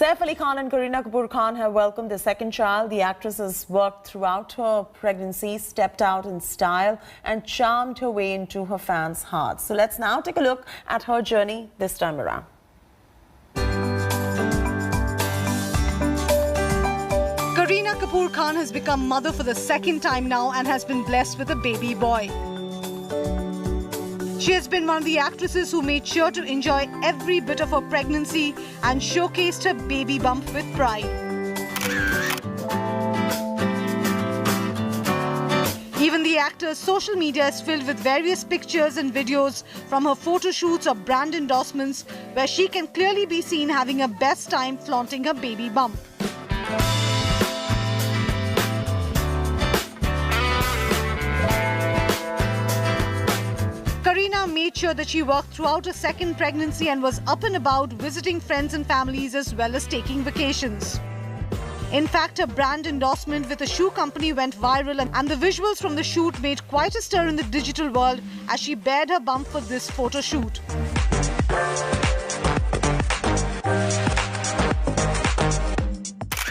Saif Ali Khan and Kareena Kapoor Khan have welcomed their second child. The actress has worked throughout her pregnancy, stepped out in style and charmed her way into her fans' hearts. So let's now take a look at her journey this time around. Kareena Kapoor Khan has become mother for the second time now and has been blessed with a baby boy. She has been one of the actresses who made sure to enjoy every bit of her pregnancy and showcased her baby bump with pride. Even the actor's social media is filled with various pictures and videos from her photo shoots or brand endorsements where she can clearly be seen having her best time flaunting her baby bump. Kareena made sure that she worked throughout her second pregnancy and was up and about visiting friends and families as well as taking vacations. In fact, her brand endorsement with a shoe company went viral and the visuals from the shoot made quite a stir in the digital world as she bared her bump for this photo shoot.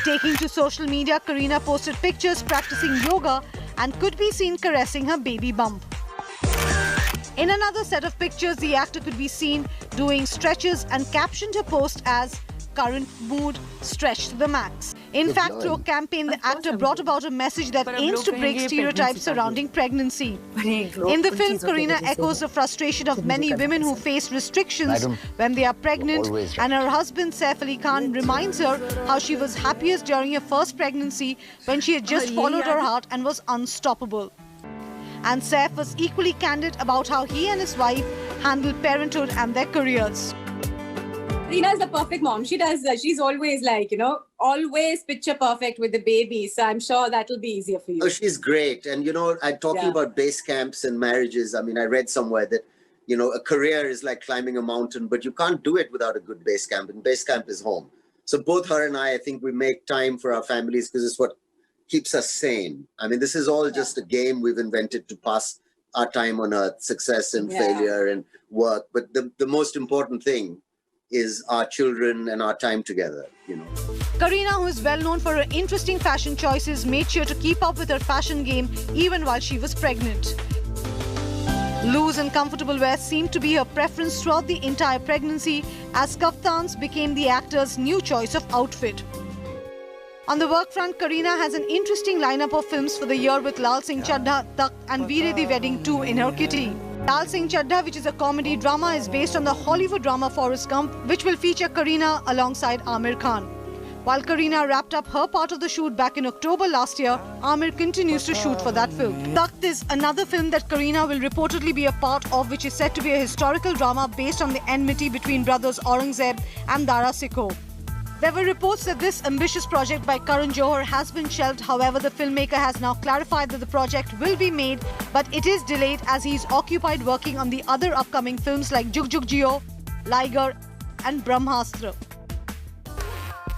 Taking to social media, Kareena posted pictures practicing yoga and could be seen caressing her baby bump. In another set of pictures, the actor could be seen doing stretches and captioned her post as "Current mood stretched to the max." In fact, through a campaign, the actor brought about a message that aims to break stereotypes surrounding pregnancy. In the film, Kareena echoes the frustration of many women who face restrictions when they are pregnant, and her husband Saif Ali Khan reminds her how she was happiest during her first pregnancy when she had just followed her heart and was unstoppable. And Saif was equally candid about how he and his wife handle parenthood and their careers. Kareena is the perfect mom. She's always always picture perfect with the baby. So I'm sure that'll be easier for you. Oh, she's great. And, I'm talking about base camps and marriages. I mean, I read somewhere that, a career is like climbing a mountain, but you can't do it without a good base camp. And base camp is home. So both her and I think we make time for our families because it's what keeps us sane. I mean, this is all just a game we've invented to pass our time on earth, success and failure and work. But the most important thing is our children and our time together, Kareena, who is well known for her interesting fashion choices, made sure to keep up with her fashion game even while she was pregnant. Loose and comfortable wear seemed to be her preference throughout the entire pregnancy, as kaftans became the actor's new choice of outfit. On the work front, Kareena has an interesting lineup of films for the year with Lal Singh Chaddha, Tak and Veere Di Wedding 2 in her kitty. Lal Singh Chaddha, which is a comedy drama, is based on the Hollywood drama Forrest Gump, which will feature Kareena alongside Aamir Khan. While Kareena wrapped up her part of the shoot back in October last year, Aamir continues to shoot for that film. Takht is another film that Kareena will reportedly be a part of, which is said to be a historical drama based on the enmity between brothers Aurangzeb and Dara Sikho. There were reports that this ambitious project by Karan Johar has been shelved. However, the filmmaker has now clarified that the project will be made, but it is delayed as he is occupied working on the other upcoming films like Jug Jug Jio, Liger and Brahmastra.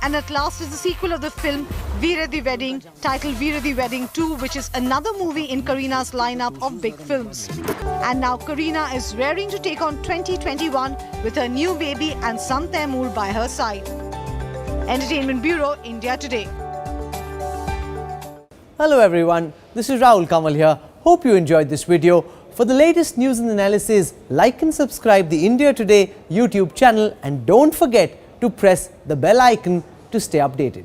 And at last is the sequel of the film Veere Di Wedding, titled Veere Di Wedding 2, which is another movie in Kareena's lineup of big films. And now Kareena is raring to take on 2021 with her new baby and son Taimur by her side. Entertainment Bureau, India Today. Hello everyone, this is Rahul Kamal here. Hope you enjoyed this video. For the latest news and analysis, like and subscribe the India Today YouTube channel and don't forget to press the bell icon to stay updated.